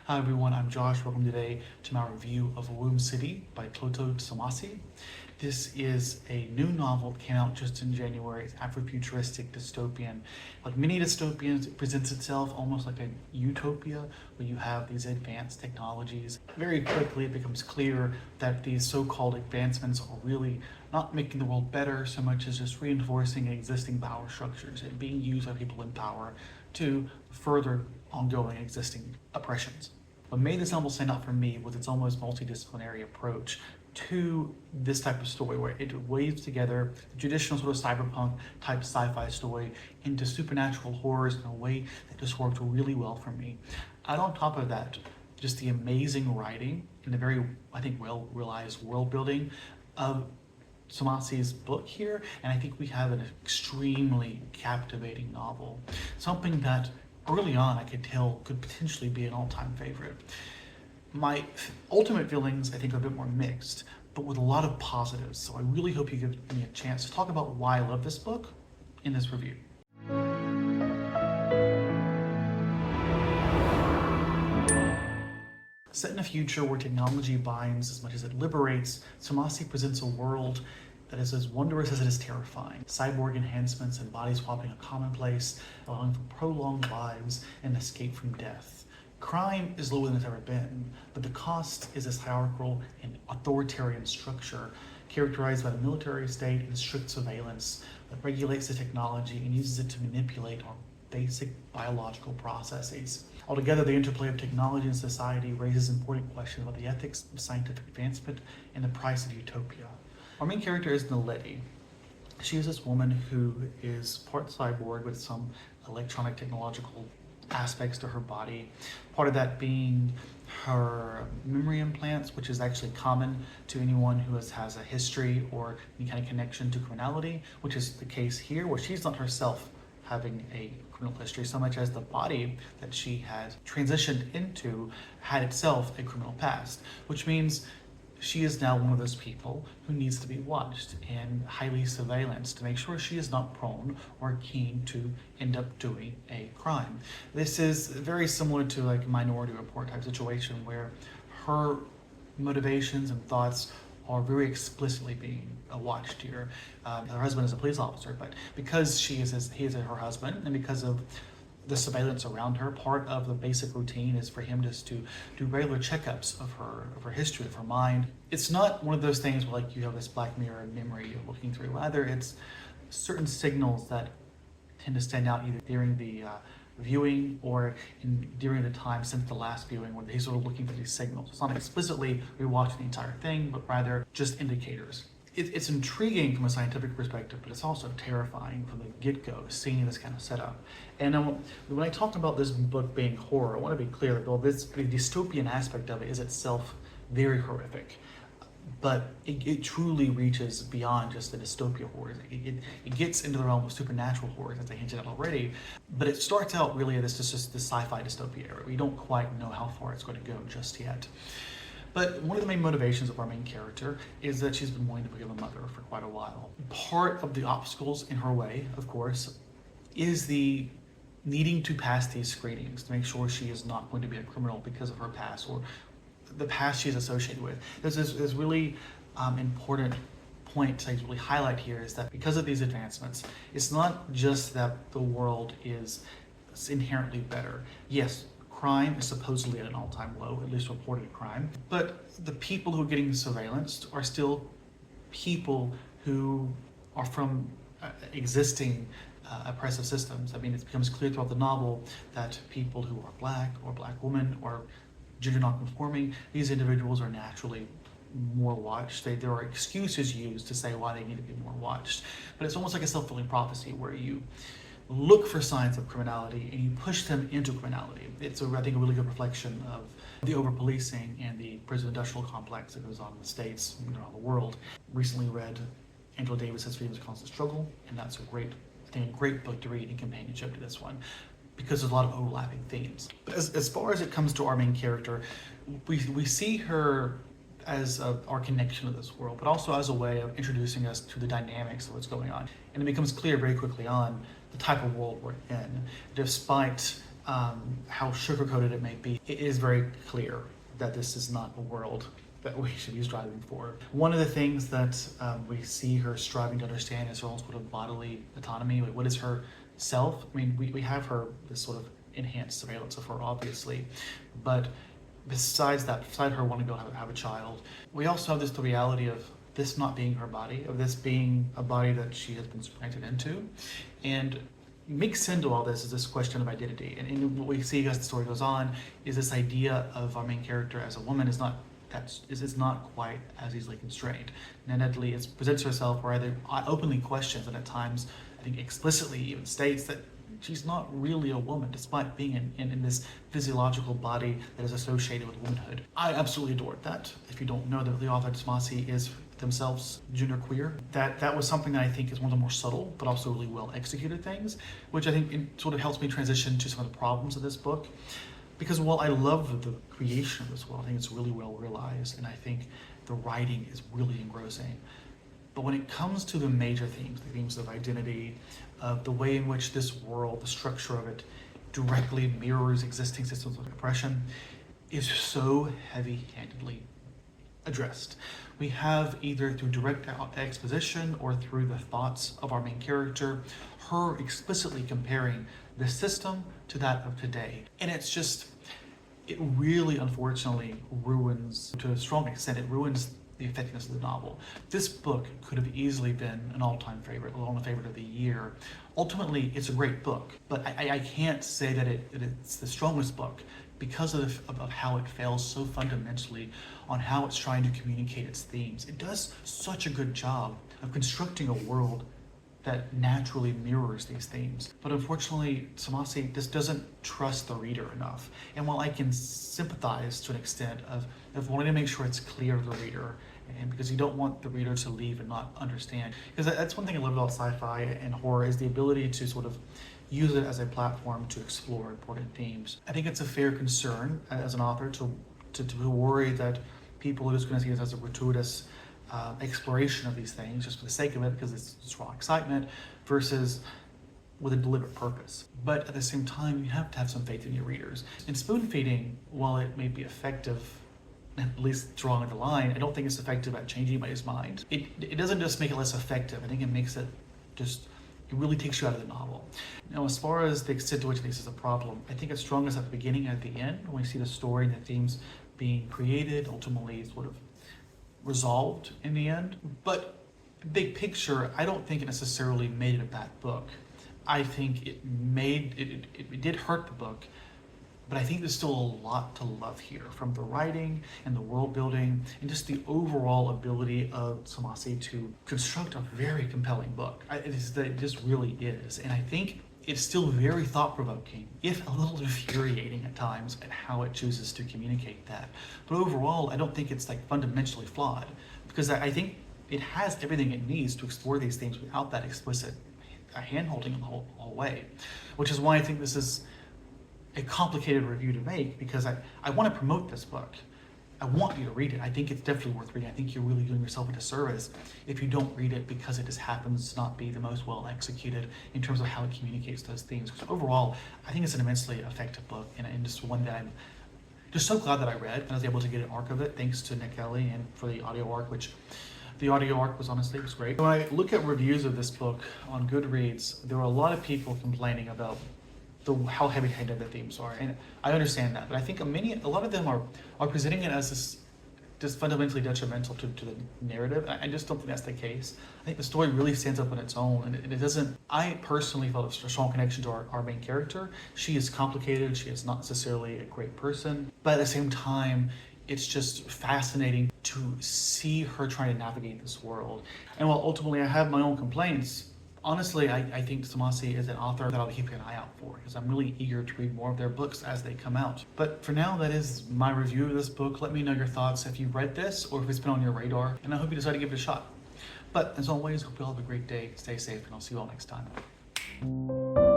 Hi everyone, I'm Josh. Welcome today to my review of Womb City by Cloto Tomasi. This is a new novel that came out just in January. It's afrofuturistic dystopian. Like many dystopians, it presents itself almost like a utopia where you have these advanced technologies. Very quickly it becomes clear that these so-called advancements are really not making the world better so much as just reinforcing existing power structures and being used by people in power to further ongoing existing oppressions. What made this novel stand out for me was its almost multidisciplinary approach to this type of story, where it weaves together the traditional sort of cyberpunk type sci-fi story into supernatural horrors in a way that just worked really well for me. And on top of that, just the amazing writing and the very, I think, well realized world building of Tomasi's book here, and I think we have an extremely captivating novel. Something that early on I could tell could potentially be an all-time favorite. My ultimate feelings, I think, are a bit more mixed, but with a lot of positives. So I really hope you give me a chance to talk about why I love this book in this review. Set in a future where technology binds as much as it liberates, Tomasi presents a world that is as wondrous as it is terrifying. Cyborg enhancements and body swapping are commonplace, allowing for prolonged lives and escape from death. Crime is lower than it's ever been, but the cost is this hierarchical and authoritarian structure characterized by the military state and strict surveillance that regulates the technology and uses it to manipulate our basic biological processes. Altogether, the interplay of technology and society raises important questions about the ethics of scientific advancement and the price of utopia. Our main character is Naledi. She is this woman who is part cyborg with some electronic technological aspects to her body. Part of that being her memory implants, which is actually common to anyone who has a history or any kind of connection to criminality, which is the case here, where she's not herself having a criminal history so much as the body that she has transitioned into had itself a criminal past, which means she is now one of those people who needs to be watched and highly surveillanced to make sure she is not prone or keen to end up doing a crime. This is very similar to like a Minority Report type situation where her motivations and thoughts are very explicitly being watched here. Her husband is a police officer, but because he is her husband, and because of the surveillance around her, part of the basic routine is for him just to do regular checkups of her history, of her mind. It's not one of those things where like you have this Black Mirror memory you're looking through. Rather, it's certain signals that tend to stand out either during the viewing or during the time since the last viewing, where he's sort of looking for these signals. It's not explicitly rewatching the entire thing, but rather just indicators. It's intriguing from a scientific perspective, but it's also terrifying from the get-go, seeing this kind of setup. And when I talk about this book being horror, I want to be clear that the dystopian aspect of it is itself very horrific. But it truly reaches beyond just the dystopia horrors. It gets into the realm of supernatural horrors, as I hinted at already. But it starts out really as just the sci-fi dystopia era. We don't quite know how far it's going to go just yet. But one of the main motivations of our main character is that she's been wanting to become a mother for quite a while. Part of the obstacles in her way, of course, is the needing to pass these screenings to make sure she is not going to be a criminal because of her past or the past she's associated with. There's this really important point to really highlight here, is that because of these advancements, it's not just that the world is inherently better. Yes, crime is supposedly at an all-time low, at least reported crime, but the people who are getting surveillanced are still people who are from existing oppressive systems. I mean, it becomes clear throughout the novel that people who are Black or Black women or gender non-conforming, these individuals are naturally more watched. There are excuses used to say why they need to be more watched, but it's almost like a self-fulfilling prophecy where you look for signs of criminality and you push them into criminality. It's, I think, a really good reflection of the over-policing and the prison industrial complex that goes on in the States and around the world. Recently read Angela Davis's Freedom is a Constant Struggle, and that's a great book to read in companionship to this one, because there's a lot of overlapping themes. But as far as it comes to our main character, we see her as our connection to this world, but also as a way of introducing us to the dynamics of what's going on. And it becomes clear very quickly on the type of world we're in, despite how sugar-coated it may be, it is very clear that this is not a world that we should be striving for. One of the things that we see her striving to understand is her own sort of bodily autonomy. Like, what is her self? I mean, we have her, this sort of enhanced surveillance of her, obviously, but besides that, beside her wanting to go have a child, we also have the reality of this not being her body, of this being a body that she has been supplanted into. And mixed into all this is this question of identity. And what we see as the story goes on is this idea of our main character as a woman is not quite as easily constrained. NetGalley presents herself, or either openly questions, and at times I think explicitly even states that she's not really a woman, despite being in this physiological body that is associated with womanhood. I absolutely adored that. If you don't know, the author Tomasi is themselves genderqueer. That was something that I think is one of the more subtle, but also really well executed things, which I think sort of helps me transition to some of the problems of this book. Because while I love the creation of this world, I think it's really well realized, and I think the writing is really engrossing. But when it comes to the major themes, the themes of identity, of the way in which this world, the structure of it, directly mirrors existing systems of oppression, is so heavy-handedly addressed. We have, either through direct exposition or through the thoughts of our main character, her explicitly comparing the system to that of today. And it's just, it really unfortunately ruins, to a strong extent, it ruins the effectiveness of the novel. This book could have easily been an all-time favorite, let alone a favorite of the year. Ultimately, it's a great book, but I can't say that it's the strongest book because of how it fails so fundamentally on how it's trying to communicate its themes. It does such a good job of constructing a world that naturally mirrors these themes. But unfortunately, Tomasi just doesn't trust the reader enough. And while I can sympathize to an extent of wanting to make sure it's clear to the reader, and because you don't want the reader to leave and not understand. Because that's one thing I love about sci-fi and horror, is the ability to sort of use it as a platform to explore important themes. I think it's a fair concern as an author to worry that people are just going to see this as a gratuitous exploration of these things just for the sake of it, because it's raw excitement, versus with a deliberate purpose. But at the same time, you have to have some faith in your readers. And spoon feeding, while it may be effective, at least drawing the line, I don't think it's effective at changing anybody's mind. It doesn't just make it less effective. I think it makes it just, it really takes you out of the novel. Now, as far as the extent to which this is a problem, I think it's strongest at the beginning and at the end, when we see the story and the themes being created, ultimately sort of resolved in the end. But big picture, I don't think it necessarily made it a bad book. I think it did hurt the book, but I think there's still a lot to love here, from the writing and the world building and just the overall ability of Tomasi to construct a very compelling book. It just really is. And I think it's still very thought-provoking, if a little infuriating at times, at how it chooses to communicate that. But overall, I don't think it's like fundamentally flawed, because I think it has everything it needs to explore these themes without that explicit hand-holding the whole way, which is why I think this is a complicated review to make, because I want to promote this book. I want you to read it. I think it's definitely worth reading. I think you're really doing yourself a disservice if you don't read it, because it just happens to not be the most well executed in terms of how it communicates those themes. Because overall, I think it's an immensely effective book, and just one that I'm just so glad that I read, and I was able to get an arc of it thanks to NetGalley and for the audio arc, which the audio arc was great. When I look at reviews of this book on Goodreads, there were a lot of people complaining about how heavy-handed the themes are, and I understand that. But I think a lot of them are presenting it as just fundamentally detrimental to the narrative. I just don't think that's the case. I think the story really stands up on its own, and it doesn't. I personally felt a strong connection to our main character. She is complicated. She is not necessarily a great person, but at the same time, it's just fascinating to see her trying to navigate this world. And while ultimately I have my own complaints, honestly, I think Tomasi is an author that I'll be keeping an eye out for, because I'm really eager to read more of their books as they come out. But for now, that is my review of this book. Let me know your thoughts if you've read this or if it's been on your radar, and I hope you decide to give it a shot. But as always, hope you all have a great day, stay safe, and I'll see you all next time.